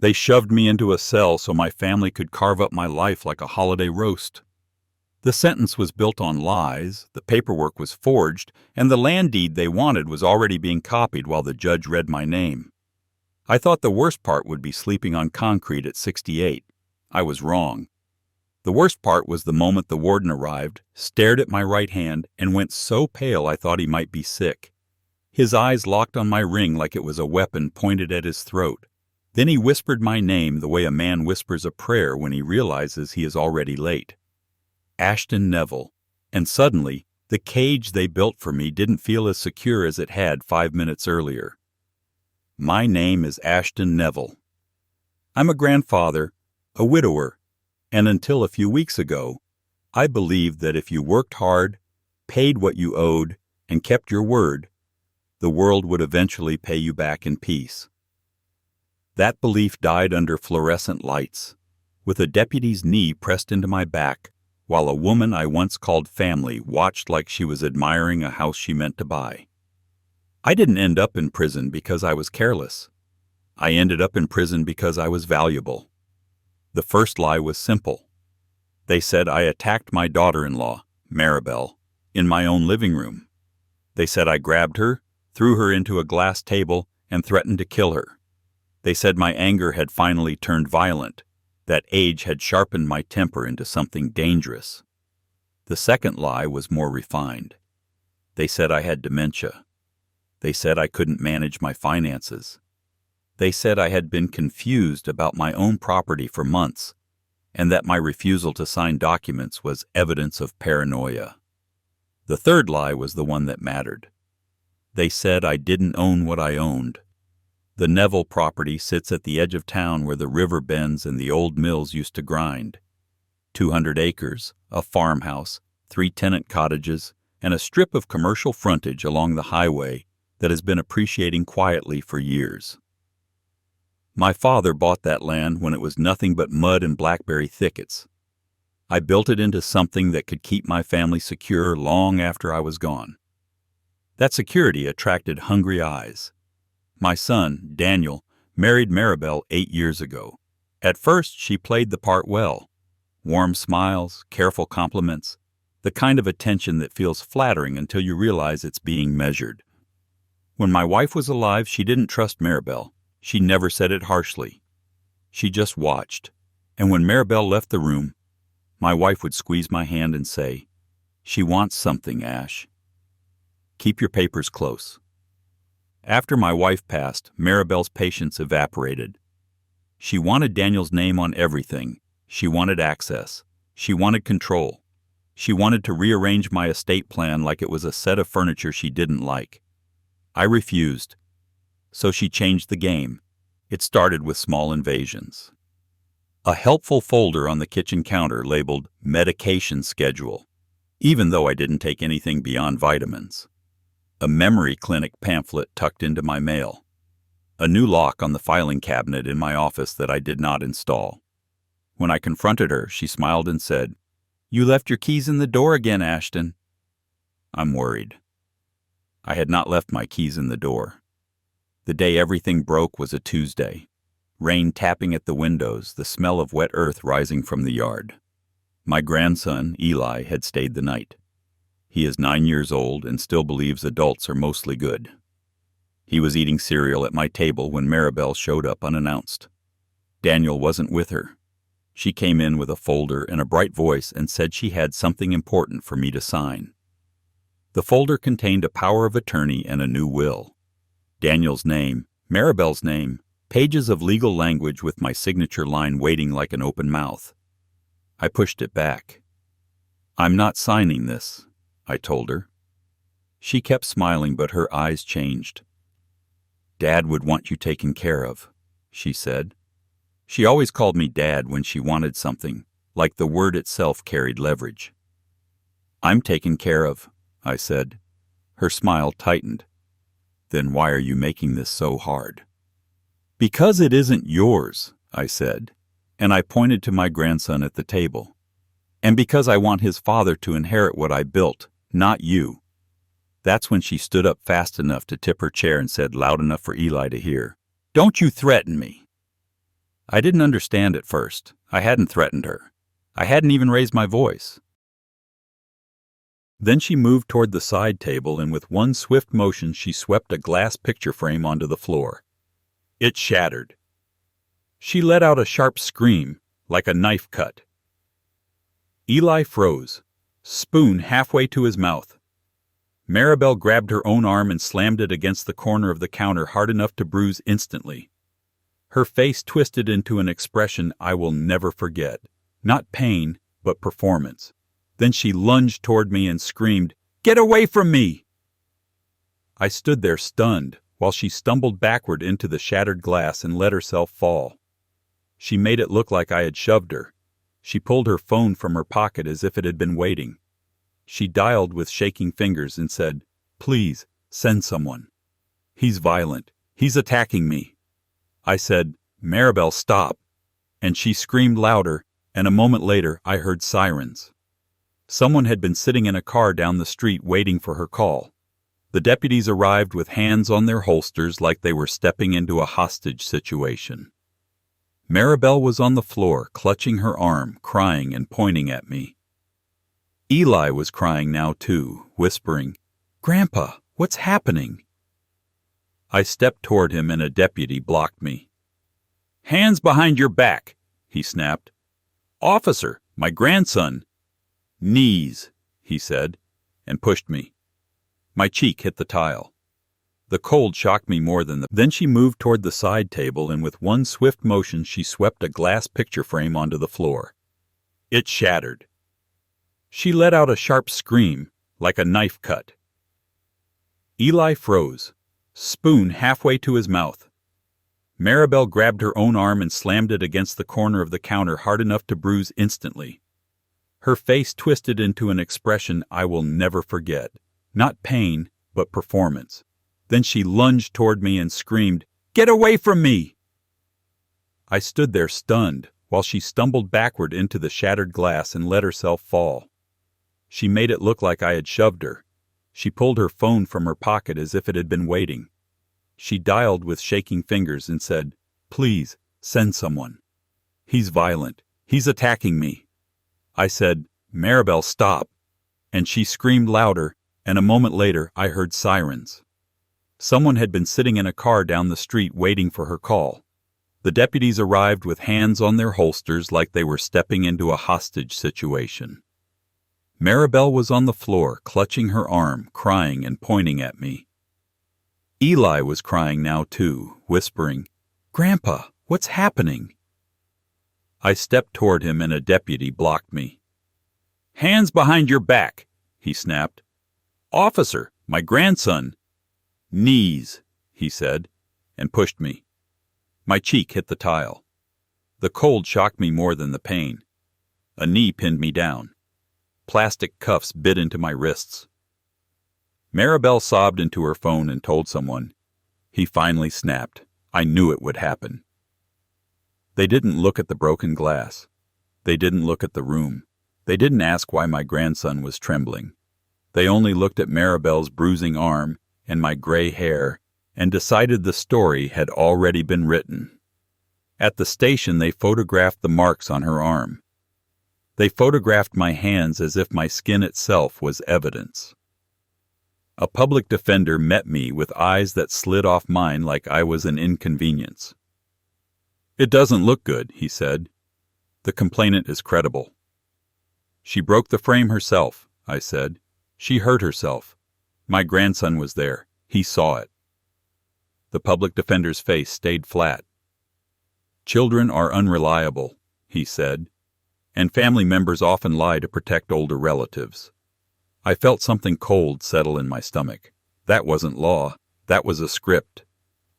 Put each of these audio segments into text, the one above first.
They shoved me into a cell so my family could carve up my life like a holiday roast. The sentence was built on lies, the paperwork was forged, and the land deed they wanted was already being copied while the judge read my name. I thought the worst part would be sleeping on concrete at 68. I was wrong. The worst part was the moment the warden arrived, stared at my right hand, and went so pale I thought he might be sick. His eyes locked on my ring like it was a weapon pointed at his throat. Then he whispered my name the way a man whispers a prayer when he realizes he is already late. Ashton Neville. And suddenly, the cage they built for me didn't feel as secure as it had 5 minutes earlier. My name is Ashton Neville. I'm a grandfather, a widower, and until a few weeks ago, I believed that if you worked hard, paid what you owed, and kept your word, the world would eventually pay you back in peace. That belief died under fluorescent lights, with a deputy's knee pressed into my back, while a woman I once called family watched like she was admiring a house she meant to buy. I didn't end up in prison because I was careless. I ended up in prison because I was valuable. The first lie was simple. They said I attacked my daughter-in-law, Maribel, in my own living room. They said I grabbed her, threw her into a glass table, and threatened to kill her. They said my anger had finally turned violent, that age had sharpened my temper into something dangerous. The second lie was more refined. They said I had dementia. They said I couldn't manage my finances. They said I had been confused about my own property for months, and that my refusal to sign documents was evidence of paranoia. The third lie was the one that mattered. They said I didn't own what I owned. The Neville property sits at the edge of town where the river bends and the old mills used to grind. 200 acres, a farmhouse, 3 tenant cottages, and a strip of commercial frontage along the highway that has been appreciating quietly for years. My father bought that land when it was nothing but mud and blackberry thickets. I built it into something that could keep my family secure long after I was gone. That security attracted hungry eyes. My son, Daniel, married Maribel 8 years ago. At first, she played the part well. Warm smiles, careful compliments, the kind of attention that feels flattering until you realize it's being measured. When my wife was alive, she didn't trust Maribel. She never said it harshly. She just watched. And when Maribel left the room, my wife would squeeze my hand and say, "She wants something, Ash. Keep your papers close." After my wife passed, Maribel's patience evaporated. She wanted Daniel's name on everything. She wanted access. She wanted control. She wanted to rearrange my estate plan like it was a set of furniture she didn't like. I refused. So she changed the game. It started with small invasions. A helpful folder on the kitchen counter labeled medication schedule, even though I didn't take anything beyond vitamins. A memory clinic pamphlet tucked into my mail. A new lock on the filing cabinet in my office that I did not install. When I confronted her, she smiled and said, "You left your keys in the door again, Ashton." I'm worried. I had not left my keys in the door. The day everything broke was a Tuesday. Rain tapping at the windows, the smell of wet earth rising from the yard. My grandson, Eli, had stayed the night. He is 9 years old and still believes adults are mostly good. He was eating cereal at my table when Maribel showed up unannounced. Daniel wasn't with her. She came in with a folder and a bright voice and said she had something important for me to sign. The folder contained a power of attorney and a new will. Daniel's name, Maribel's name, pages of legal language with my signature line waiting like an open mouth. I pushed it back. "I'm not signing this," I told her. She kept smiling, but her eyes changed. "Dad would want you taken care of," she said. She always called me Dad when she wanted something, like the word itself carried leverage. "I'm taken care of," I said. Her smile tightened. "Then why are you making this so hard?" "Because it isn't yours," I said, and I pointed to my grandson at the table. "And because I want his father to inherit what I built, not you." That's when she stood up fast enough to tip her chair and said loud enough for Eli to hear, "Don't you threaten me." I didn't understand at first. I hadn't threatened her. I hadn't even raised my voice. Then she moved toward the side table, and with one swift motion she swept a glass picture frame onto the floor. It shattered. She let out a sharp scream, like a knife cut. Eli froze, spoon halfway to his mouth. Maribel grabbed her own arm and slammed it against the corner of the counter hard enough to bruise instantly. Her face twisted into an expression I will never forget. Not pain, but performance. Then she lunged toward me and screamed, "Get away from me!" I stood there stunned while she stumbled backward into the shattered glass and let herself fall. She made it look like I had shoved her. She pulled her phone from her pocket as if it had been waiting. She dialed with shaking fingers and said, "Please, send someone. He's violent. He's attacking me." I said, "Maribel, stop." And she screamed louder, and a moment later I heard sirens. Someone had been sitting in a car down the street waiting for her call. The deputies arrived with hands on their holsters like they were stepping into a hostage situation. Maribel was on the floor, clutching her arm, crying and pointing at me. Eli was crying now too, whispering, "Grandpa, what's happening?" I stepped toward him and a deputy blocked me. "Hands behind your back," he snapped. "Officer, my grandson." "Knees," he said, and pushed me. My cheek hit the tile. The cold shocked me more than the... Then she moved toward the side table, and with one swift motion she swept a glass picture frame onto the floor. It shattered. She let out a sharp scream, like a knife cut. Eli froze, spoon halfway to his mouth. Maribel grabbed her own arm and slammed it against the corner of the counter hard enough to bruise instantly. Her face twisted into an expression I will never forget. Not pain, but performance. Then she lunged toward me and screamed, "Get away from me!" I stood there stunned while she stumbled backward into the shattered glass and let herself fall. She made it look like I had shoved her. She pulled her phone from her pocket as if it had been waiting. She dialed with shaking fingers and said, "Please, send someone. He's violent. He's attacking me." I said, "Maribel, stop." And she screamed louder, and a moment later I heard sirens. Someone had been sitting in a car down the street waiting for her call. The deputies arrived with hands on their holsters like they were stepping into a hostage situation. Maribel was on the floor, clutching her arm, crying and pointing at me. Eli was crying now too, whispering, "Grandpa, what's happening?" I stepped toward him and a deputy blocked me. "Hands behind your back," he snapped. "Officer, my grandson." "Knees," he said, and pushed me. My cheek hit the tile. The cold shocked me more than the pain. A knee pinned me down. Plastic cuffs bit into my wrists. Maribel sobbed into her phone and told someone. He finally snapped. I knew it would happen. They didn't look at the broken glass. They didn't look at the room. They didn't ask why my grandson was trembling. They only looked at Maribel's bruising arm and my gray hair and decided the story had already been written. At the station, they photographed the marks on her arm. They photographed my hands as if my skin itself was evidence. A public defender met me with eyes that slid off mine like I was an inconvenience. "It doesn't look good," he said. "The complainant is credible." "She broke the frame herself," I said. "She hurt herself. My grandson was there. He saw it." The public defender's face stayed flat. "Children are unreliable," he said, "and family members often lie to protect older relatives." I felt something cold settle in my stomach. That wasn't law. That was a script.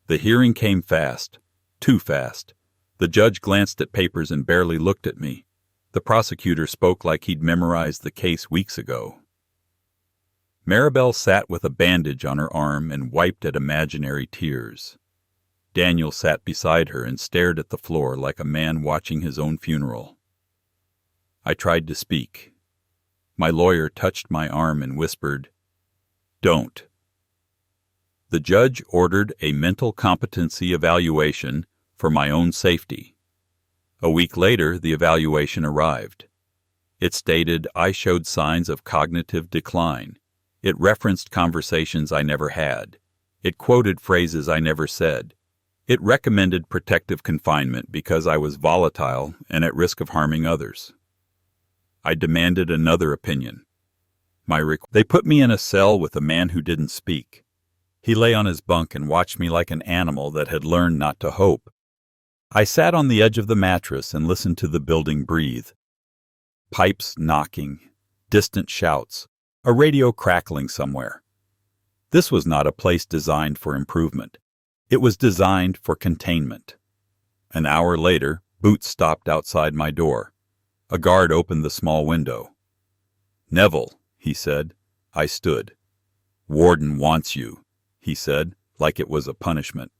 The hearing came fast. Too fast. The judge glanced at papers and barely looked at me. The prosecutor spoke like he'd memorized the case weeks ago. Maribel sat with a bandage on her arm and wiped at imaginary tears. Daniel sat beside her and stared at the floor like a man watching his own funeral. I tried to speak. My lawyer touched my arm and whispered, "Don't." The judge ordered a mental competency evaluation for my own safety. A week later, the evaluation arrived. It stated I showed signs of cognitive decline. It referenced conversations I never had. It quoted phrases I never said. It recommended protective confinement because I was volatile and at risk of harming others. I demanded another opinion. They put me in a cell with a man who didn't speak. He lay on his bunk and watched me like an animal that had learned not to hope. I sat on the edge of the mattress and listened to the building breathe. Pipes knocking, distant shouts, a radio crackling somewhere. This was not a place designed for improvement. It was designed for containment. An hour later, boots stopped outside my door. A guard opened the small window. "Neville," he said. I stood. "Warden wants you," he said, like it was a punishment.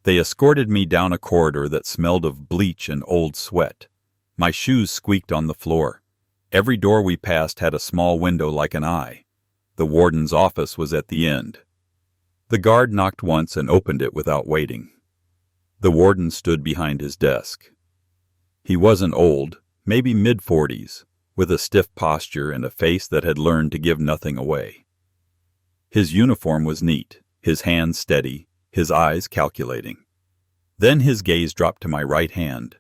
They escorted me down a corridor that smelled of bleach and old sweat. My shoes squeaked on the floor. Every door we passed had a small window like an eye. The warden's office was at the end. The guard knocked once and opened it without waiting. The warden stood behind his desk. He wasn't old, maybe mid-40s, with a stiff posture and a face that had learned to give nothing away. His uniform was neat, his hands steady, his eyes calculating. Then his gaze dropped to my right hand,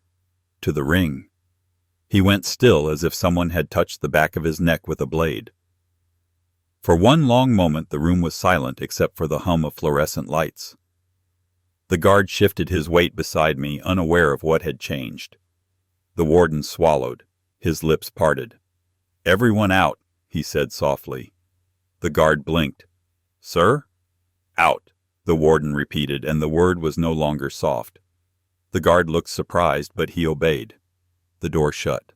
to the ring. He went still as if someone had touched the back of his neck with a blade. For one long moment the room was silent except for the hum of fluorescent lights. The guard shifted his weight beside me, unaware of what had changed. The warden swallowed, his lips parted. "Everyone out," he said softly. The guard blinked. "Sir?" "Out," the warden repeated, and the word was no longer soft. The guard looked surprised, but he obeyed. The door shut.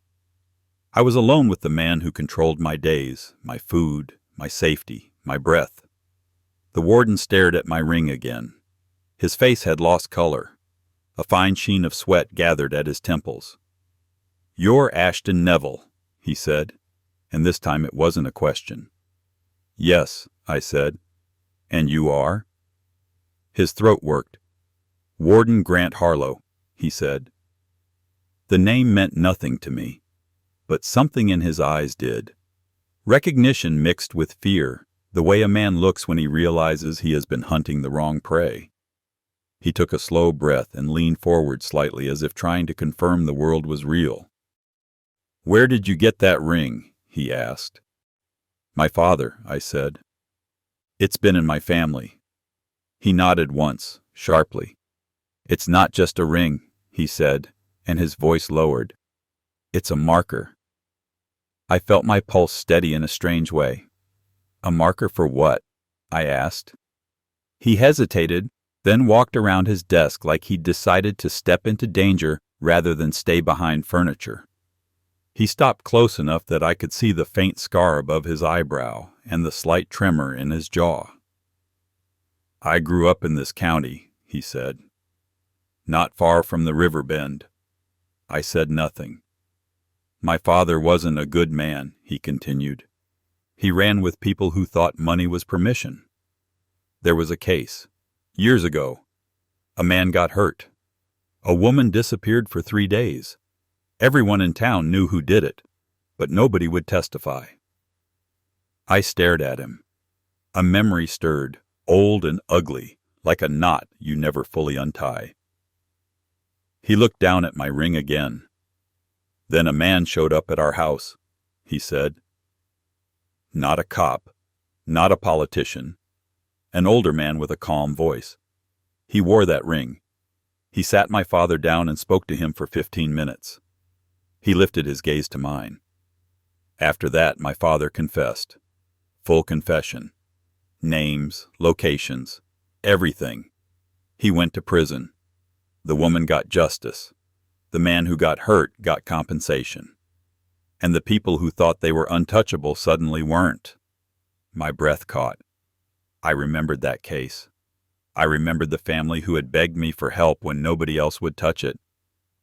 I was alone with the man who controlled my days, my food, my safety, my breath. The warden stared at my ring again. His face had lost color. A fine sheen of sweat gathered at his temples. "You're Ashton Neville," he said, and this time it wasn't a question. "Yes," I said. "And you are?" His throat worked. "Warden Grant Harlow," he said. The name meant nothing to me, but something in his eyes did. Recognition mixed with fear, the way a man looks when he realizes he has been hunting the wrong prey. He took a slow breath and leaned forward slightly as if trying to confirm the world was real. "Where did you get that ring?" he asked. "My father," I said. "It's been in my family." He nodded once, sharply. "It's not just a ring," he said, and his voice lowered. "It's a marker." I felt my pulse steady in a strange way. "A marker for what?" I asked. He hesitated, then walked around his desk like he'd decided to step into danger rather than stay behind furniture. He stopped close enough that I could see the faint scar above his eyebrow and the slight tremor in his jaw. "I grew up in this county," he said. "Not far from the river bend." I said nothing. "My father wasn't a good man," he continued. "He ran with people who thought money was permission. There was a case. Years ago. A man got hurt. A woman disappeared for 3 days. Everyone in town knew who did it, but nobody would testify." I stared at him. A memory stirred, old and ugly, like a knot you never fully untie. He looked down at my ring again. "Then a man showed up at our house," he said. Not a cop, not a politician. An older man with a calm voice. He wore that ring. He sat my father down and spoke to him for 15 minutes. He lifted his gaze to mine. After that, my father confessed. Full confession. Names, locations, everything. He went to prison. The woman got justice. The man who got hurt got compensation. And the people who thought they were untouchable suddenly weren't. My breath caught. I remembered that case. I remembered the family who had begged me for help when nobody else would touch it.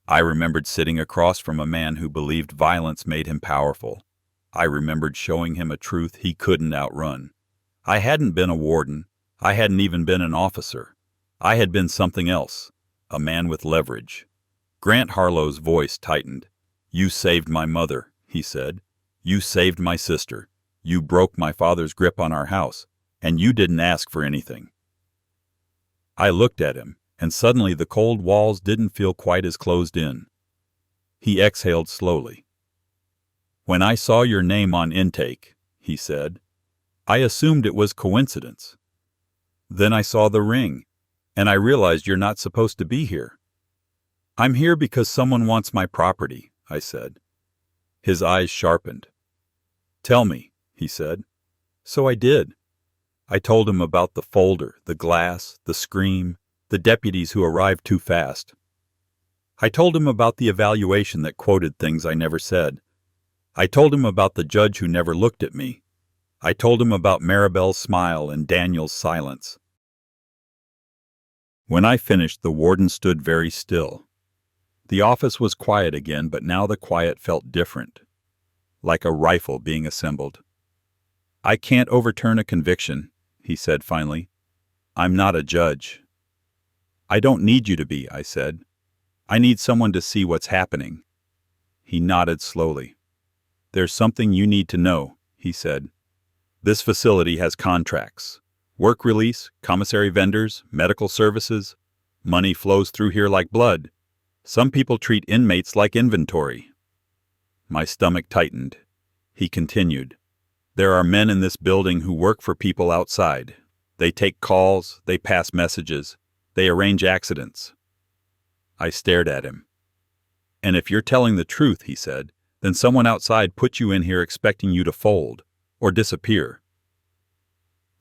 I remembered sitting across from a man who believed violence made him powerful. I remembered showing him a truth he couldn't outrun. I hadn't been a warden. I hadn't even been an officer. I had been something else, a man with leverage. Grant Harlow's voice tightened. "You saved my mother," he said. "You saved my sister. You broke my father's grip on our house, and you didn't ask for anything." I looked at him, and suddenly the cold walls didn't feel quite as closed in. He exhaled slowly. "When I saw your name on intake," he said, "I assumed it was coincidence. Then I saw the ring, and I realized you're not supposed to be here." "I'm here because someone wants my property," I said. His eyes sharpened. "Tell me," he said. So I did. I told him about the folder, the glass, the scream, the deputies who arrived too fast. I told him about the evaluation that quoted things I never said. I told him about the judge who never looked at me. I told him about Maribel's smile and Daniel's silence. When I finished, the warden stood very still. The office was quiet again, but now the quiet felt different, like a rifle being assembled. "I can't overturn a conviction," he said finally. "I'm not a judge." "I don't need you to be," I said. "I need someone to see what's happening." He nodded slowly. "There's something you need to know," he said. "This facility has contracts. Work release, commissary vendors, medical services. Money flows through here like blood. Some people treat inmates like inventory." My stomach tightened. He continued. "There are men in this building who work for people outside. They take calls, they pass messages, they arrange accidents." I stared at him. "And if you're telling the truth," he said, "then someone outside put you in here expecting you to fold, or disappear."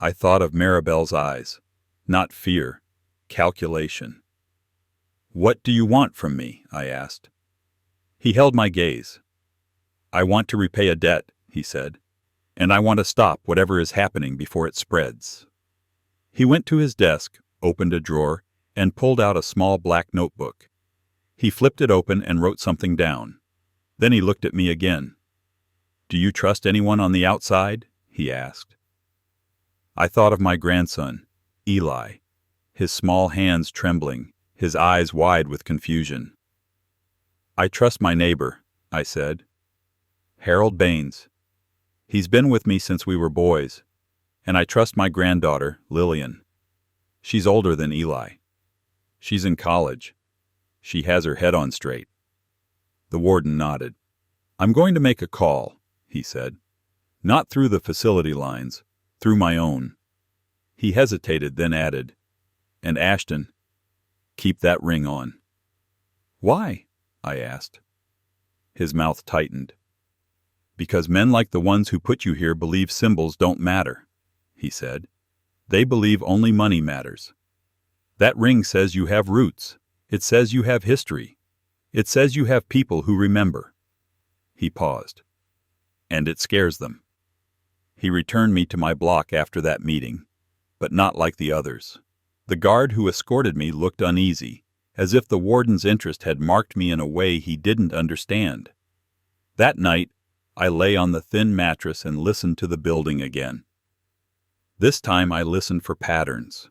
I thought of Maribel's eyes. Not fear, calculation. "What do you want from me?" I asked. He held my gaze. "I want to repay a debt," he said, "and I want to stop whatever is happening before it spreads." He went to his desk, opened a drawer, and pulled out a small black notebook. He flipped it open and wrote something down. Then he looked at me again. "Do you trust anyone on the outside?" he asked. I thought of my grandson, Eli, his small hands trembling, his eyes wide with confusion. "I trust my neighbor," I said. "Harold Baines. He's been with me since we were boys. And I trust my granddaughter, Lillian. She's older than Eli. She's in college. She has her head on straight." The warden nodded. "I'm going to make a call," he said. "Not through the facility lines, through my own." He hesitated, then added, "And Ashton, keep that ring on." "Why?" I asked. His mouth tightened. "Because men like the ones who put you here believe symbols don't matter," he said. "They believe only money matters. That ring says you have roots. It says you have history. It says you have people who remember." He paused. "And it scares them." He returned me to my block after that meeting, but not like the others. The guard who escorted me looked uneasy, as if the warden's interest had marked me in a way he didn't understand. That night, I lay on the thin mattress and listened to the building again. This time I listened for patterns.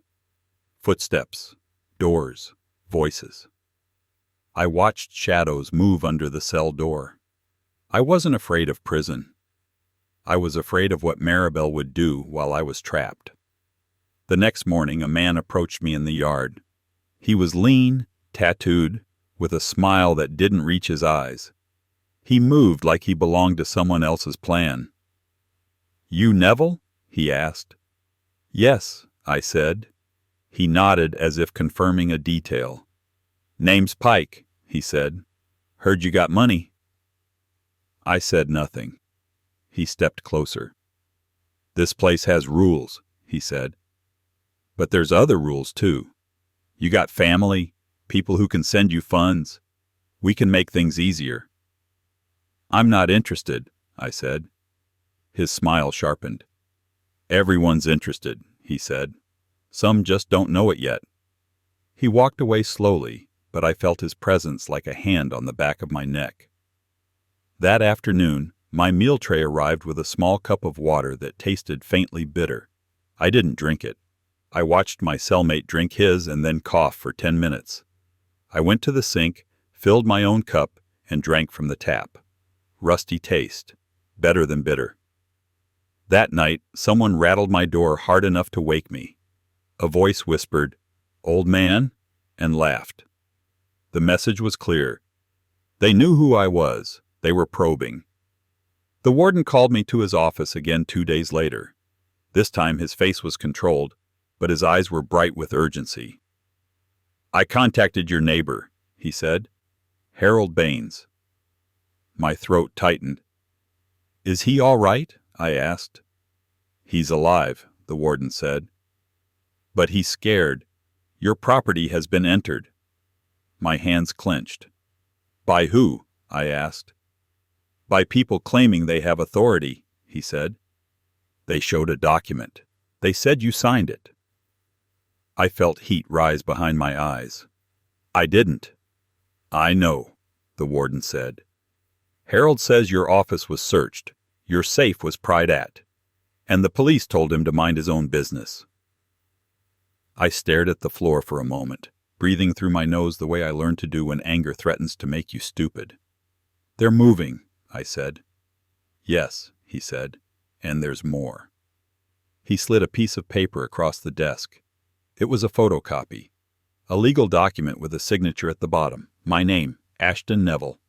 Footsteps, doors, voices. I watched shadows move under the cell door. I wasn't afraid of prison. I was afraid of what Maribel would do while I was trapped. The next morning, a man approached me in the yard. He was lean, tattooed, with a smile that didn't reach his eyes. He moved like he belonged to someone else's plan. "You Neville?" he asked. "Yes," I said. He nodded as if confirming a detail. "Name's Pike," he said. "Heard you got money." I said nothing. He stepped closer. "This place has rules," he said. "But there's other rules, too. You got family, people who can send you funds. We can make things easier." "I'm not interested," I said. His smile sharpened. "Everyone's interested," he said. "Some just don't know it yet." He walked away slowly, but I felt his presence like a hand on the back of my neck. That afternoon, my meal tray arrived with a small cup of water that tasted faintly bitter. I didn't drink it. I watched my cellmate drink his and then cough for 10 minutes. I went to the sink, filled my own cup, and drank from the tap. Rusty taste, better than bitter. That night, someone rattled my door hard enough to wake me. A voice whispered, "Old man," and laughed. The message was clear. They knew who I was. They were probing. The warden called me to his office again 2 days later. This time his face was controlled, but his eyes were bright with urgency. "I contacted your neighbor," he said. "Harold Baines." My throat tightened. "Is he all right?" I asked. "He's alive," the warden said. "But he's scared. Your property has been entered." My hands clenched. "By who?" I asked. "By people claiming they have authority," he said. "They showed a document. They said you signed it." I felt heat rise behind my eyes. "I didn't." "I know," the warden said. "Harold says your office was searched, your safe was pried at, and the police told him to mind his own business." I stared at the floor for a moment, breathing through my nose the way I learned to do when anger threatens to make you stupid. "They're moving," I said. "Yes," he said, "and there's more." He slid a piece of paper across the desk. It was a photocopy. A legal document with a signature at the bottom. My name, Ashton Neville.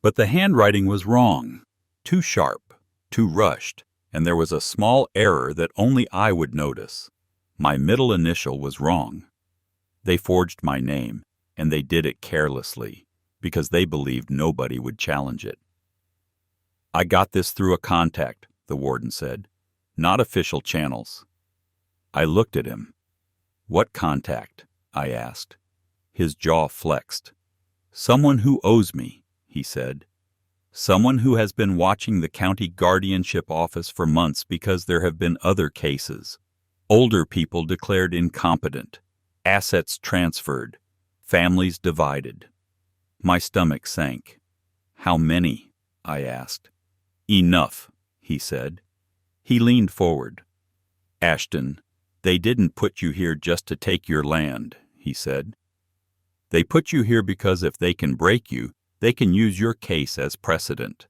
But the handwriting was wrong. Too sharp, too rushed, and there was a small error that only I would notice. My middle initial was wrong. They forged my name, and they did it carelessly, because they believed nobody would challenge it. "I got this through a contact," the warden said. "Not official channels." I looked at him. "What contact?" I asked. His jaw flexed. "Someone who owes me," he said. "Someone who has been watching the county guardianship office for months because there have been other cases. Older people declared incompetent, assets transferred, families divided." My stomach sank. "How many?" I asked. "Enough," he said. He leaned forward. "Ashton, they didn't put you here just to take your land," he said. "They put you here because if they can break you, they can use your case as precedent.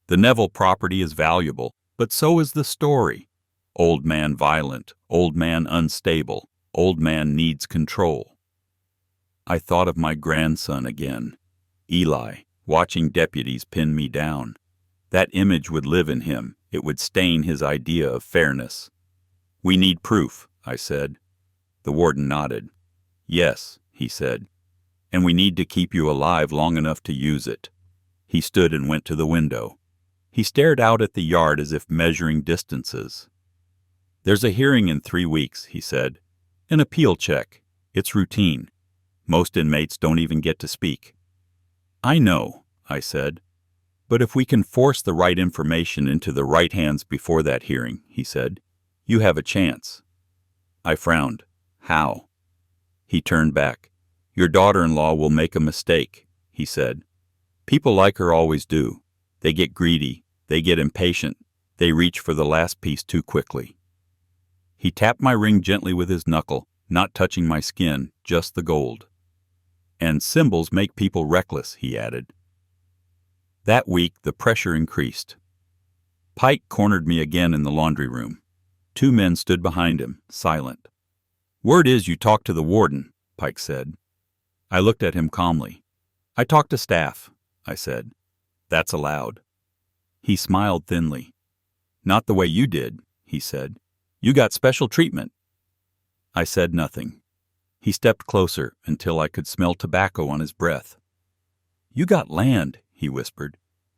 The Neville property is valuable, but so is the story. Old man violent, old man unstable, old man needs control." I thought of my grandson again, Eli, watching deputies pin me down. That image would live in him. It would stain his idea of fairness. "We need proof," I said. The warden nodded. "Yes," he said, "and we need to keep you alive long enough to use it." He stood and went to the window. He stared out at the yard as if measuring distances. "There's a hearing in 3 weeks," he said. "An appeal check. It's routine. Most inmates don't even get to speak." "I know," I said. "But if we can force the right information into the right hands before that hearing," he said, "you have a chance." I frowned. "How?" He turned back. "Your daughter-in-law will make a mistake," he said. "People like her always do. They get greedy. They get impatient. They reach for the last piece too quickly." He tapped my ring gently with his knuckle, not touching my skin, just the gold. "And symbols make people reckless," he added. That week, the pressure increased. Pike cornered me again in the laundry room. 2 men stood behind him, silent. "Word is you talked to the warden," Pike said. I looked at him calmly. "I talked to staff," I said. "That's allowed." He smiled thinly. "Not the way you did," he said. "You got special treatment." I said nothing. He stepped closer until I could smell tobacco on his breath. "You got land," he whispered.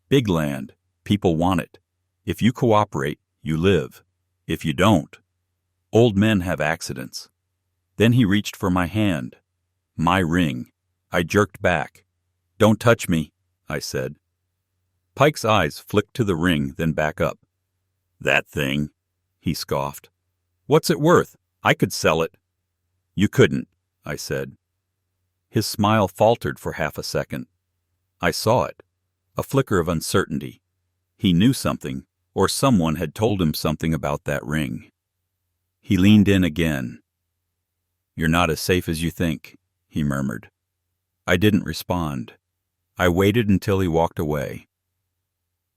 "Big land. People want it. If you cooperate, you live. If you don't, old men have accidents." Then he reached for my hand. My ring. I jerked back. "Don't touch me," I said. Pike's eyes flicked to the ring, then back up. "That thing," he scoffed. "What's it worth? I could sell it." "You couldn't," I said. His smile faltered for half a second. I saw it. A flicker of uncertainty. He knew something, or someone had told him something about that ring. He leaned in again. "You're not as safe as you think," he murmured. I didn't respond. I waited until he walked away.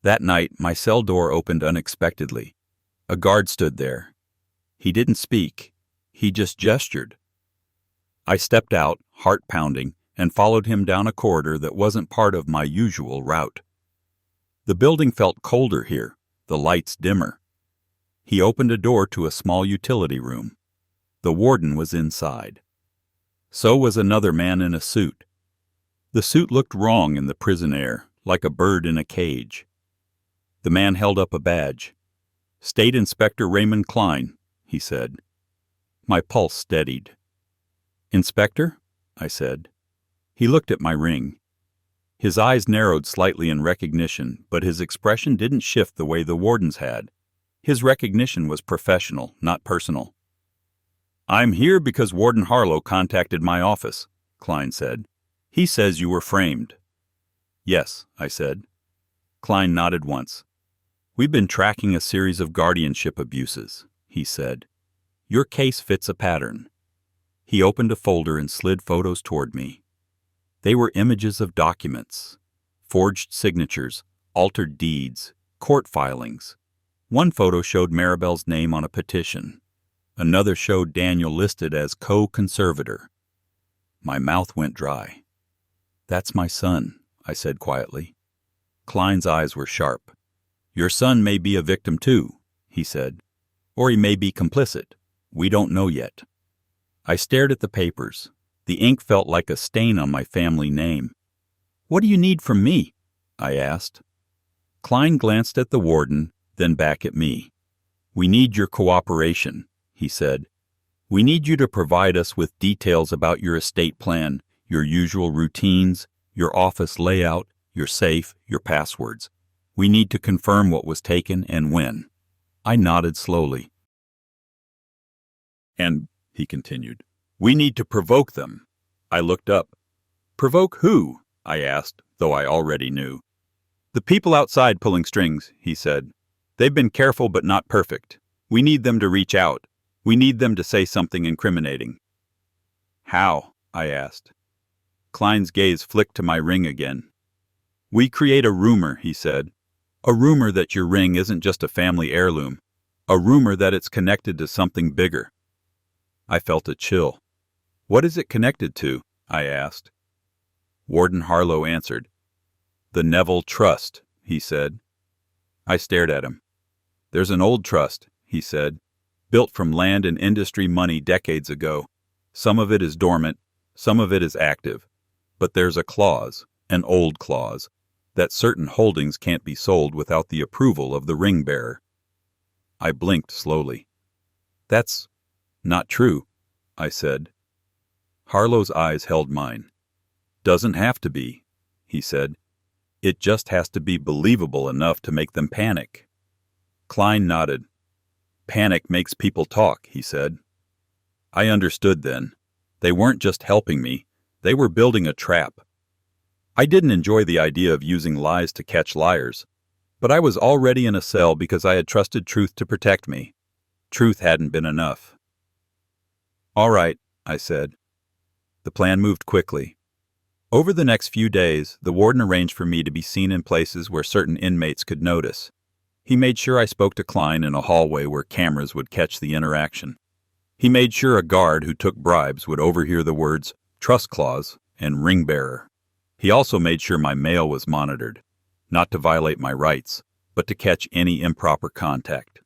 That night, my cell door opened unexpectedly. A guard stood there. He didn't speak. He just gestured. I stepped out, heart pounding, and followed him down a corridor that wasn't part of my usual route. The building felt colder here, the lights dimmer. He opened a door to a small utility room. The warden was inside. So was another man in a suit. The suit looked wrong in the prison air, like a bird in a cage. The man held up a badge. "State Inspector Raymond Klein," he said. My pulse steadied. "Inspector?" I said. He looked at my ring. His eyes narrowed slightly in recognition, but his expression didn't shift the way the warden's had. His recognition was professional, not personal. "I'm here because Warden Harlow contacted my office," Klein said. "He says you were framed." "Yes," I said. Klein nodded once. "We've been tracking a series of guardianship abuses," he said. "Your case fits a pattern." He opened a folder and slid photos toward me. They were images of documents, forged signatures, altered deeds, court filings. One photo showed Maribel's name on a petition. Another showed Daniel listed as co-conservator. My mouth went dry. "That's my son," I said quietly. Klein's eyes were sharp. "Your son may be a victim too," he said. "Or he may be complicit. We don't know yet." I stared at the papers. The ink felt like a stain on my family name. "What do you need from me?" I asked. Klein glanced at the warden, then back at me. "We need your cooperation," he said. "We need you to provide us with details about your estate plan, your usual routines, your office layout, your safe, your passwords. We need to confirm what was taken and when." I nodded slowly. "And," he continued, "we need to provoke them." I looked up. "Provoke who?" I asked, though I already knew. "The people outside pulling strings," he said. "They've been careful but not perfect. We need them to reach out. We need them to say something incriminating." "How?" I asked. Klein's gaze flicked to my ring again. "We create a rumor," he said. "A rumor that your ring isn't just a family heirloom. A rumor that it's connected to something bigger." I felt a chill. "What is it connected to?" I asked. Warden Harlow answered. "The Neville Trust," he said. I stared at him. "There's an old trust," he said, "built from land and industry money decades ago. Some of it is dormant, some of it is active. But there's a clause, an old clause, that certain holdings can't be sold without the approval of the ring bearer." I blinked slowly. "That's not true," I said. Harlow's eyes held mine. "Doesn't have to be," he said. "It just has to be believable enough to make them panic." Klein nodded. "Panic makes people talk," he said. I understood then. They weren't just helping me, they were building a trap. I didn't enjoy the idea of using lies to catch liars, but I was already in a cell because I had trusted truth to protect me. Truth hadn't been enough. "All right," I said. The plan moved quickly. Over the next few days, the warden arranged for me to be seen in places where certain inmates could notice. He made sure I spoke to Klein in a hallway where cameras would catch the interaction. He made sure a guard who took bribes would overhear the words "trust clause" and "ring bearer." He also made sure my mail was monitored, not to violate my rights, but to catch any improper contact.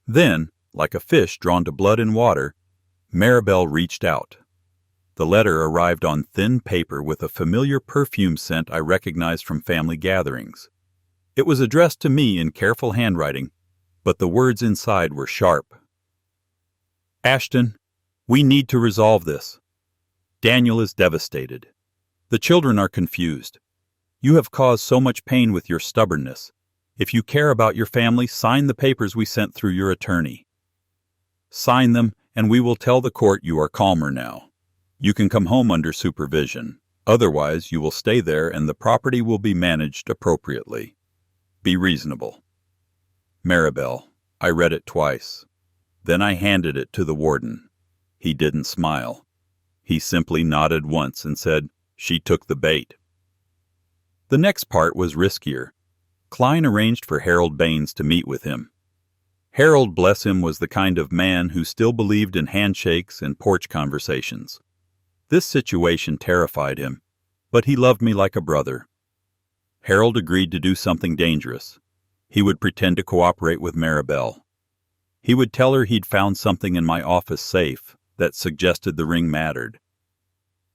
Then, like a fish drawn to blood and water, Maribel reached out. The letter arrived on thin paper with a familiar perfume scent I recognized from family gatherings. It was addressed to me in careful handwriting, but the words inside were sharp. "Ashton, we need to resolve this. Daniel is devastated. The children are confused. You have caused so much pain with your stubbornness. If you care about your family, sign the papers we sent through your attorney. Sign them, and we will tell the court you are calmer now. You can come home under supervision. Otherwise, you will stay there and the property will be managed appropriately. Be reasonable." Maribel. I read it twice. Then I handed it to the warden. He didn't smile. He simply nodded once and said, She took the bait. The next part was riskier. Klein arranged for Harold Baines to meet with him. Harold, bless him, was the kind of man who still believed in handshakes and porch conversations. This situation terrified him, but he loved me like a brother. Harold agreed to do something dangerous. He would pretend to cooperate with Maribel. He would tell her he'd found something in my office safe that suggested the ring mattered.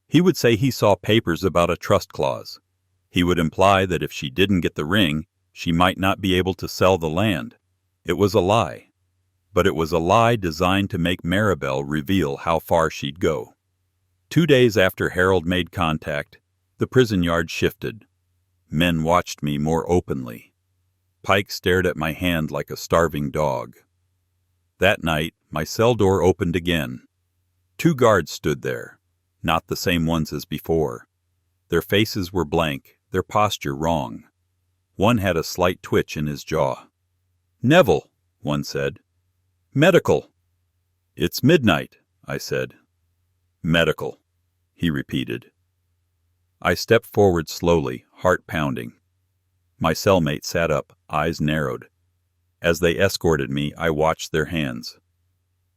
He would say he saw papers about a trust clause. He would imply that if she didn't get the ring, she might not be able to sell the land. It was a lie. But it was a lie designed to make Maribel reveal how far she'd go. 2 days after Harold made contact, the prison yard shifted. Men watched me more openly. Pike stared at my hand like a starving dog. That night, my cell door opened again. 2 guards stood there, not the same ones as before. Their faces were blank, their posture wrong. One had a slight twitch in his jaw. "Neville," one said. "Medical." "It's midnight," I said. "Medical," he repeated. I stepped forward slowly, heart pounding. My cellmate sat up, eyes narrowed. As they escorted me, I watched their hands.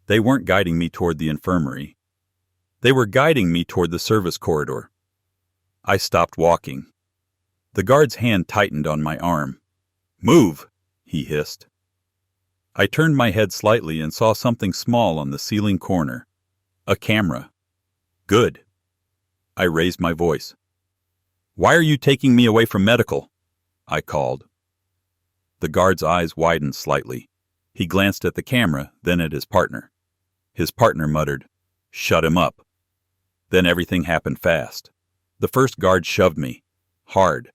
They weren't guiding me toward the infirmary. They were guiding me toward the service corridor. I stopped walking. The guard's hand tightened on my arm. "Move!" he hissed. I turned my head slightly and saw something small on the ceiling corner. A camera. "Good." I raised my voice. "Why are you taking me away from medical?" I called. The guard's eyes widened slightly. He glanced at the camera, then at his partner. His partner muttered, "Shut him up." Then everything happened fast. The first guard shoved me. Hard.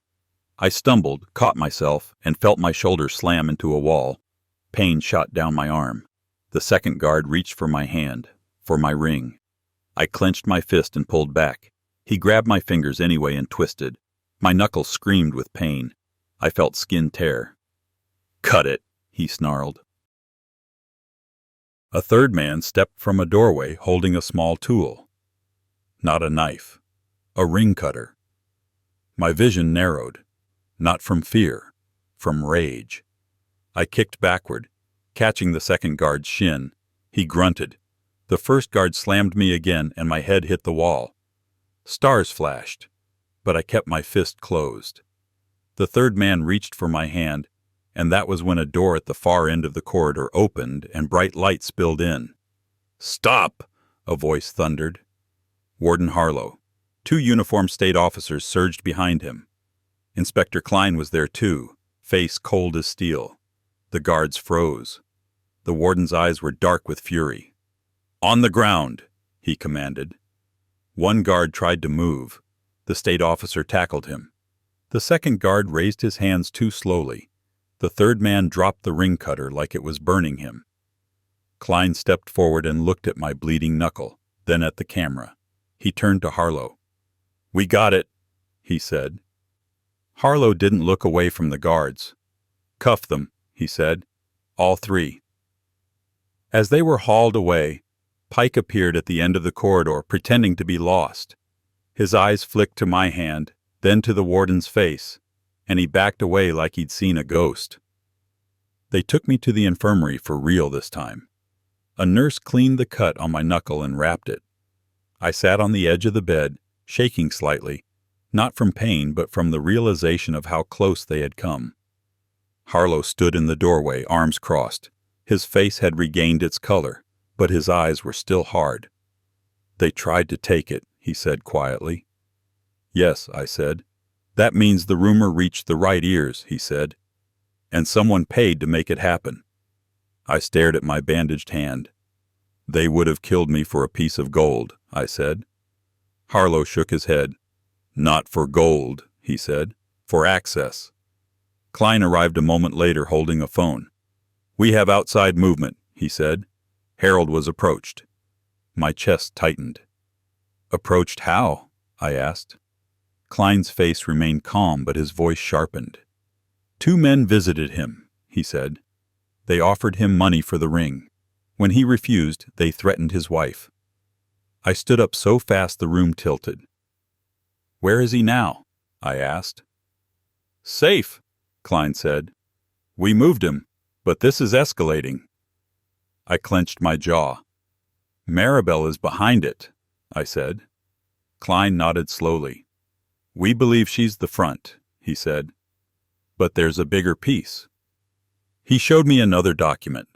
I stumbled, caught myself, and felt my shoulder slam into a wall. Pain shot down my arm. The second guard reached for my hand, for my ring. I clenched my fist and pulled back. He grabbed my fingers anyway and twisted. My knuckles screamed with pain. I felt skin tear. "Cut it," he snarled. A third man stepped from a doorway holding a small tool. Not a knife. A ring cutter. My vision narrowed. Not from fear, from rage. I kicked backward, catching the second guard's shin. He grunted. The first guard slammed me again, and my head hit the wall. Stars flashed, but I kept my fist closed. The third man reached for my hand, and that was when a door at the far end of the corridor opened and bright light spilled in. "Stop!" a voice thundered. Warden Harlow. 2 uniformed state officers surged behind him. Inspector Klein was there too, face cold as steel. The guards froze. The warden's eyes were dark with fury. "On the ground," he commanded. One guard tried to move. The state officer tackled him. The second guard raised his hands too slowly. The third man dropped the ring cutter like it was burning him. Klein stepped forward and looked at my bleeding knuckle, then at the camera. He turned to Harlow. "We got it," he said. Harlow didn't look away from the guards. "Cuff them," he said. "All 3. As they were hauled away, Pike appeared at the end of the corridor, pretending to be lost. His eyes flicked to my hand, then to the warden's face, and he backed away like he'd seen a ghost. They took me to the infirmary for real this time. A nurse cleaned the cut on my knuckle and wrapped it. I sat on the edge of the bed, shaking slightly, not from pain but from the realization of how close they had come. Harlow stood in the doorway, arms crossed. His face had regained its color, but his eyes were still hard. "They tried to take it," he said quietly. "Yes," I said. "That means the rumor reached the right ears," he said. "And someone paid to make it happen." I stared at my bandaged hand. "They would have killed me for a piece of gold," I said. Harlow shook his head. "Not for gold," he said. "For access." Klein arrived a moment later holding a phone. "We have outside movement," he said. Harold was approached. My chest tightened. "Approached how?" I asked. Klein's face remained calm, but his voice sharpened. "2 men visited him," he said. "They offered him money for the ring. When he refused, they threatened his wife." I stood up so fast the room tilted. "Where is he now?" I asked. "Safe," Klein said. "We moved him, but this is escalating." I clenched my jaw. "Maribel is behind it," I said. Klein nodded slowly. "We believe she's the front," he said. "But there's a bigger piece." He showed me another document.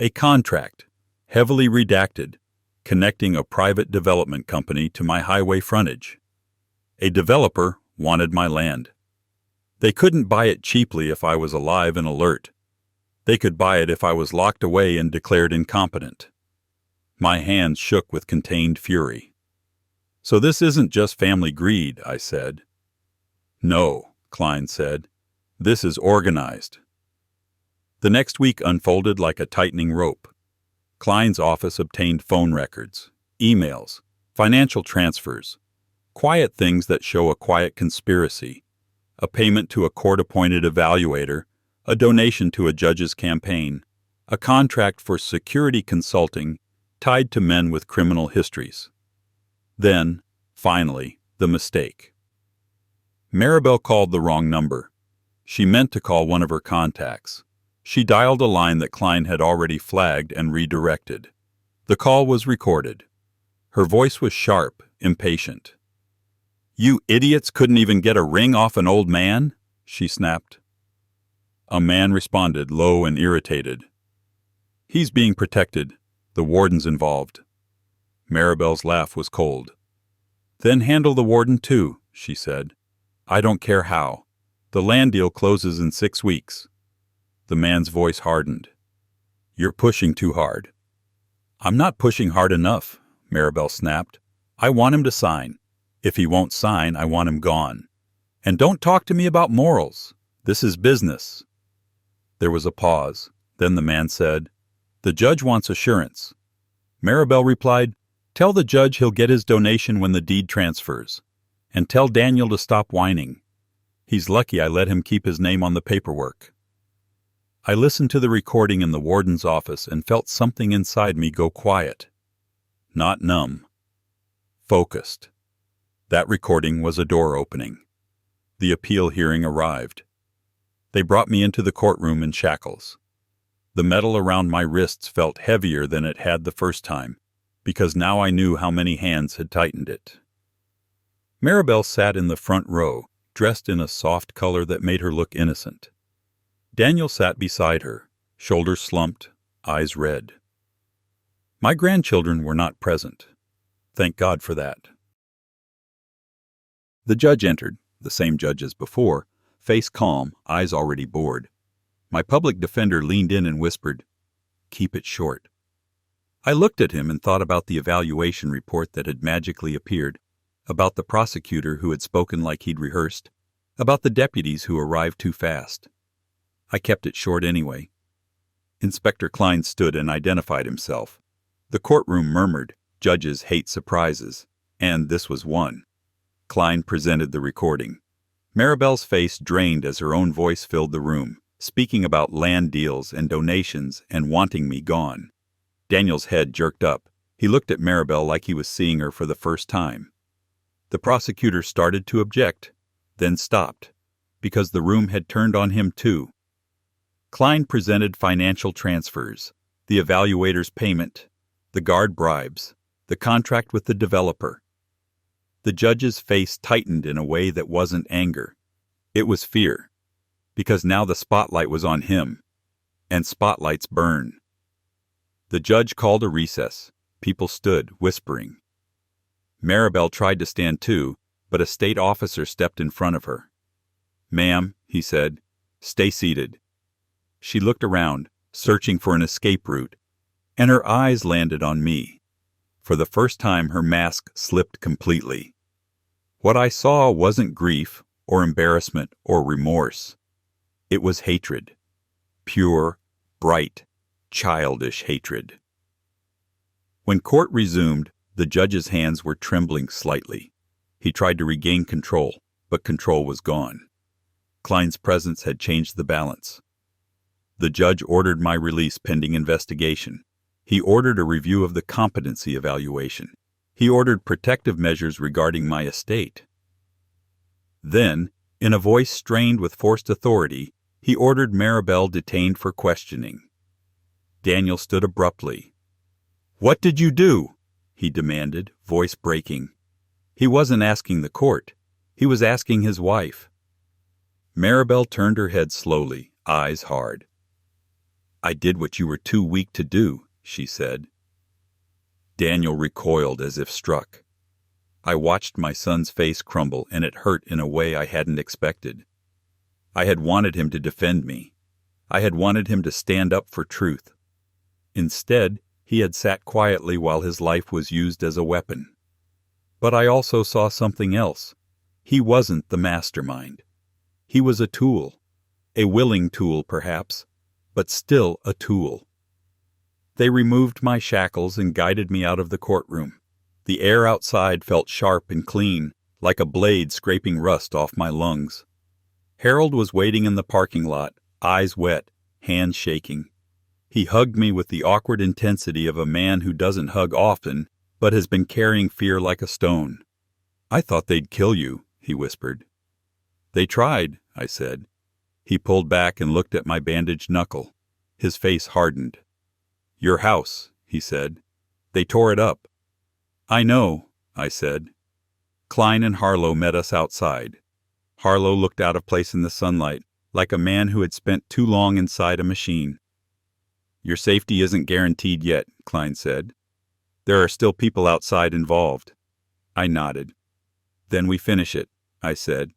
A contract, heavily redacted, connecting a private development company to my highway frontage. A developer wanted my land. They couldn't buy it cheaply if I was alive and alert. They could buy it if I was locked away and declared incompetent. My hands shook with contained fury. "So this isn't just family greed," I said. "No," Klein said. "This is organized." The next week unfolded like a tightening rope. Klein's office obtained phone records, emails, financial transfers, quiet things that show a quiet conspiracy, a payment to a court-appointed evaluator, a donation to a judge's campaign, a contract for security consulting tied to men with criminal histories. Then, finally, the mistake. Maribel called the wrong number. She meant to call one of her contacts. She dialed a line that Klein had already flagged and redirected. The call was recorded. Her voice was sharp, impatient. "You idiots couldn't even get a ring off an old man?" she snapped. A man responded, low and irritated. "He's being protected. The warden's involved." Maribel's laugh was cold. "Then handle the warden too," she said. "I don't care how. The land deal closes in 6 weeks. The man's voice hardened. "You're pushing too hard." "I'm not pushing hard enough," Maribel snapped. "I want him to sign. If he won't sign, I want him gone. And don't talk to me about morals. This is business." There was a pause. Then the man said, "The judge wants assurance." Maribel replied, "Tell the judge he'll get his donation when the deed transfers. And tell Daniel to stop whining. He's lucky I let him keep his name on the paperwork." I listened to the recording in the warden's office and felt something inside me go quiet. Not numb. Focused. That recording was a door opening. The appeal hearing arrived. They brought me into the courtroom in shackles. The metal around my wrists felt heavier than it had the first time, because now I knew how many hands had tightened it. Maribel sat in the front row, dressed in a soft color that made her look innocent. Daniel sat beside her, shoulders slumped, eyes red. My grandchildren were not present. Thank God for that. The judge entered, the same judge as before, face calm, eyes already bored. My public defender leaned in and whispered, "Keep it short." I looked at him and thought about the evaluation report that had magically appeared, about the prosecutor who had spoken like he'd rehearsed, about the deputies who arrived too fast. I kept it short anyway. Inspector Klein stood and identified himself. The courtroom murmured, "Judges hate surprises," and this was one. Klein presented the recording. Maribel's face drained as her own voice filled the room, speaking about land deals and donations and wanting me gone. Daniel's head jerked up. He looked at Maribel like he was seeing her for the first time. The prosecutor started to object, then stopped, because the room had turned on him too. Klein presented financial transfers, the evaluator's payment, the guard bribes, the contract with the developer. The judge's face tightened in a way that wasn't anger. It was fear, because now the spotlight was on him, and spotlights burn. The judge called a recess. People stood, whispering. Maribel tried to stand too, but a state officer stepped in front of her. "Ma'am," he said, "stay seated." She looked around, searching for an escape route, and her eyes landed on me. For the first time, her mask slipped completely. What I saw wasn't grief or embarrassment or remorse. It was hatred. Pure, bright, childish hatred. When court resumed, the judge's hands were trembling slightly. He tried to regain control, but control was gone. Klein's presence had changed the balance. The judge ordered my release pending investigation. He ordered a review of the competency evaluation. He ordered protective measures regarding my estate. Then, in a voice strained with forced authority, he ordered Maribel detained for questioning. Daniel stood abruptly. "What did you do?" he demanded, voice breaking. He wasn't asking the court. He was asking his wife. Maribel turned her head slowly, eyes hard. "I did what you were too weak to do," she said. Daniel recoiled as if struck. I watched my son's face crumble, and it hurt in a way I hadn't expected. I had wanted him to defend me. I had wanted him to stand up for truth. Instead, he had sat quietly while his life was used as a weapon. But I also saw something else. He wasn't the mastermind. He was a tool. A willing tool, perhaps, but still a tool. They removed my shackles and guided me out of the courtroom. The air outside felt sharp and clean, like a blade scraping rust off my lungs. Harold was waiting in the parking lot, eyes wet, hands shaking. He hugged me with the awkward intensity of a man who doesn't hug often, but has been carrying fear like a stone. "I thought they'd kill you," he whispered. "They tried," I said. He pulled back and looked at my bandaged knuckle. His face hardened. "Your house," he said. "They tore it up." "I know," I said. Klein and Harlow met us outside. Harlow looked out of place in the sunlight, like a man who had spent too long inside a machine. "Your safety isn't guaranteed yet," Klein said. "There are still people outside involved." I nodded. "Then we finish it," I said.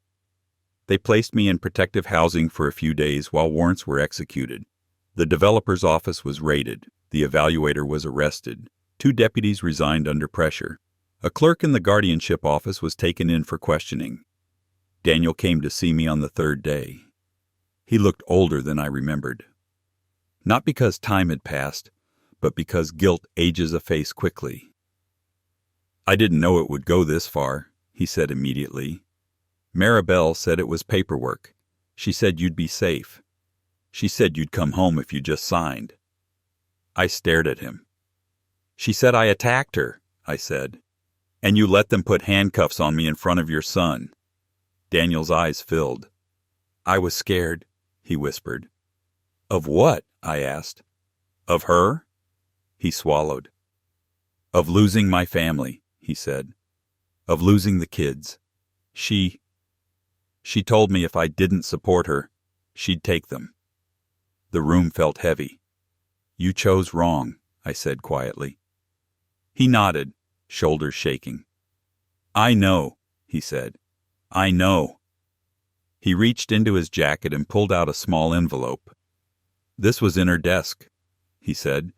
They placed me in protective housing for a few days while warrants were executed. The developer's office was raided. The evaluator was arrested. 2 deputies resigned under pressure. A clerk in the guardianship office was taken in for questioning. Daniel came to see me on the 3rd day. He looked older than I remembered. Not because time had passed, but because guilt ages a face quickly. "I didn't know it would go this far," he said immediately. "Maribel said it was paperwork. She said you'd be safe. She said you'd come home if you just signed." I stared at him. "She said I attacked her," I said. "And you let them put handcuffs on me in front of your son." Daniel's eyes filled. "I was scared," he whispered. "Of what?" I asked. "Of her?" He swallowed. "Of losing my family," he said. "Of losing the kids. She told me if I didn't support her, she'd take them." The room felt heavy. "You chose wrong," I said quietly. He nodded, shoulders shaking. "I know," he said. "I know." He reached into his jacket and pulled out a small envelope. "This was in her desk," he said.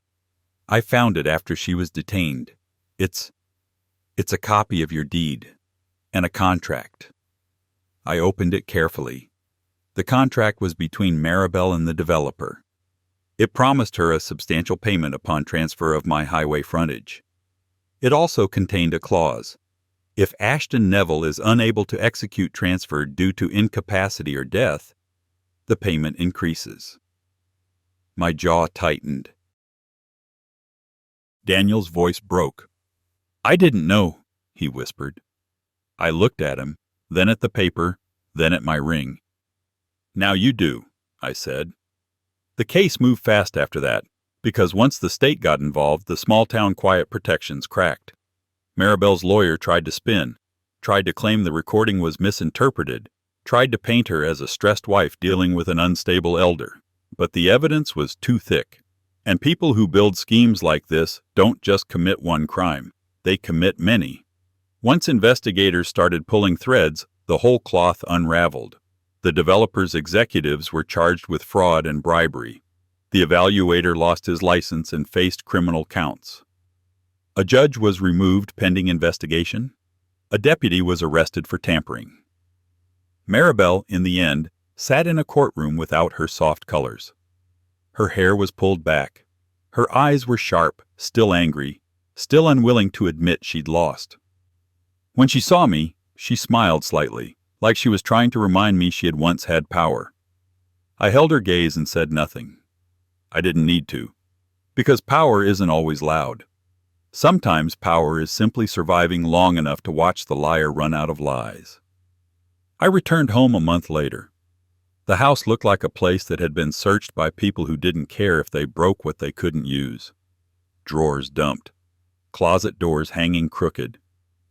"I found it after she was detained. It's a copy of your deed, and a contract." I opened it carefully. The contract was between Maribel and the developer. It promised her a substantial payment upon transfer of my highway frontage. It also contained a clause. If Ashton Neville is unable to execute transfer due to incapacity or death, the payment increases. My jaw tightened. Daniel's voice broke. "I didn't know," he whispered. I looked at him, then at the paper, then at my ring. "Now you do," I said. The case moved fast after that, because once the state got involved, the small-town quiet protections cracked. Maribel's lawyer tried to spin, tried to claim the recording was misinterpreted, tried to paint her as a stressed wife dealing with an unstable elder. But the evidence was too thick. And people who build schemes like this don't just commit one crime, they commit many. Once investigators started pulling threads, the whole cloth unraveled. The developer's executives were charged with fraud and bribery. The evaluator lost his license and faced criminal counts. A judge was removed pending investigation. A deputy was arrested for tampering. Maribel, in the end, sat in a courtroom without her soft colors. Her hair was pulled back. Her eyes were sharp, still angry, still unwilling to admit she'd lost. When she saw me, she smiled slightly, like she was trying to remind me she had once had power. I held her gaze and said nothing. I didn't need to, because power isn't always loud. Sometimes power is simply surviving long enough to watch the liar run out of lies. I returned home a month later. The house looked like a place that had been searched by people who didn't care if they broke what they couldn't use. Drawers dumped, closet doors hanging crooked,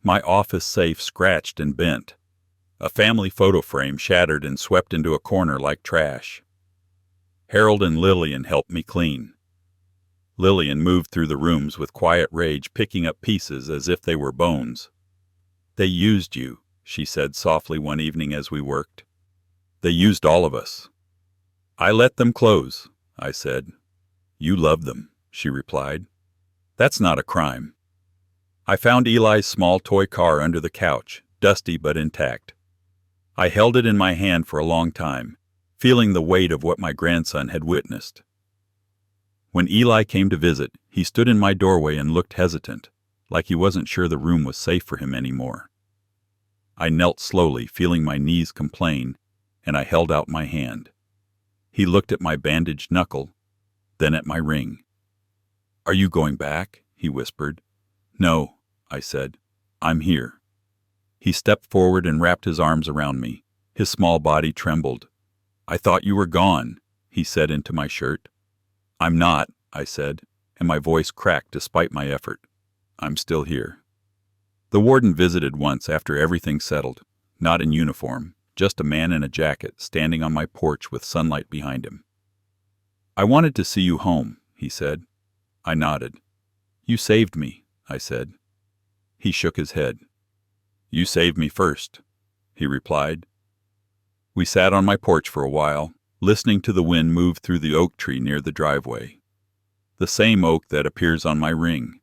my office safe scratched and bent, a family photo frame shattered and swept into a corner like trash. Harold and Lillian helped me clean. Lillian moved through the rooms with quiet rage, picking up pieces as if they were bones. "They used you," she said softly one evening as we worked. "They used all of us." "I let them close," I said. "You loved them," she replied. "That's not a crime." I found Eli's small toy car under the couch, dusty but intact. I held it in my hand for a long time, feeling the weight of what my grandson had witnessed. When Eli came to visit, he stood in my doorway and looked hesitant, like he wasn't sure the room was safe for him anymore. I knelt slowly, feeling my knees complain, and I held out my hand. He looked at my bandaged knuckle, then at my ring. "Are you going back?" he whispered. "No," I said. "I'm here." He stepped forward and wrapped his arms around me. His small body trembled. "I thought you were gone," he said into my shirt. "I'm not," I said, and my voice cracked despite my effort. "I'm still here." The warden visited once after everything settled, not in uniform, just a man in a jacket standing on my porch with sunlight behind him. "I wanted to see you home," he said. I nodded. "You saved me," I said. He shook his head. "You saved me first," he replied. We sat on my porch for a while, listening to the wind move through the oak tree near the driveway. The same oak that appears on my ring.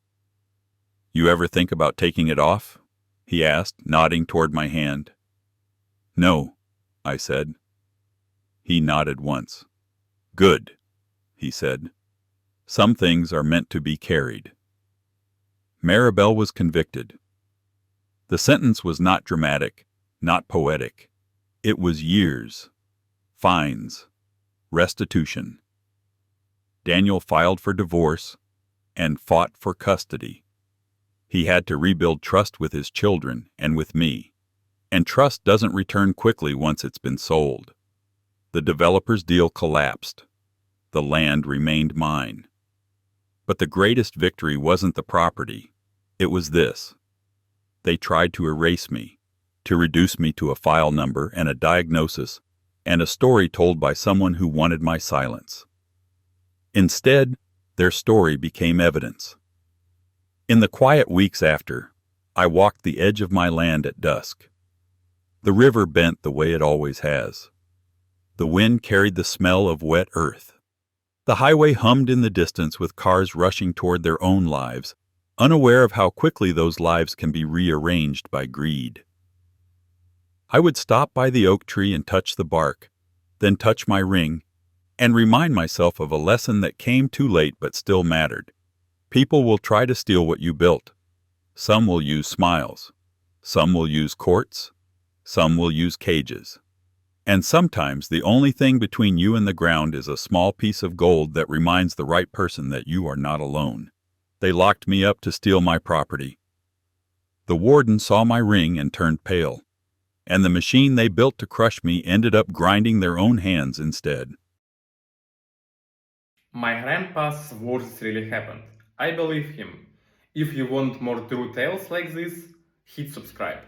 "You ever think about taking it off?" he asked, nodding toward my hand. "No," I said. He nodded once. "Good," he said. "Some things are meant to be carried." Maribel was convicted. The sentence was not dramatic, not poetic. It was years, fines, restitution. Daniel filed for divorce and fought for custody. He had to rebuild trust with his children and with me. And trust doesn't return quickly once it's been sold. The developer's deal collapsed. The land remained mine. But the greatest victory wasn't the property. It was this. They tried to erase me, to reduce me to a file number and a diagnosis and a story told by someone who wanted my silence. Instead, their story became evidence. In the quiet weeks after, I walked the edge of my land at dusk. The river bent the way it always has. The wind carried the smell of wet earth. The highway hummed in the distance with cars rushing toward their own lives, unaware of how quickly those lives can be rearranged by greed. I would stop by the oak tree and touch the bark, then touch my ring, and remind myself of a lesson that came too late but still mattered. People will try to steal what you built. Some will use smiles. Some will use courts. Some will use cages. And sometimes the only thing between you and the ground is a small piece of gold that reminds the right person that you are not alone. They locked me up to steal my property. The warden saw my ring and turned pale, and the machine they built to crush me ended up grinding their own hands instead. My grandpa's words really happened. I believe him. If you want more true tales like this, hit subscribe.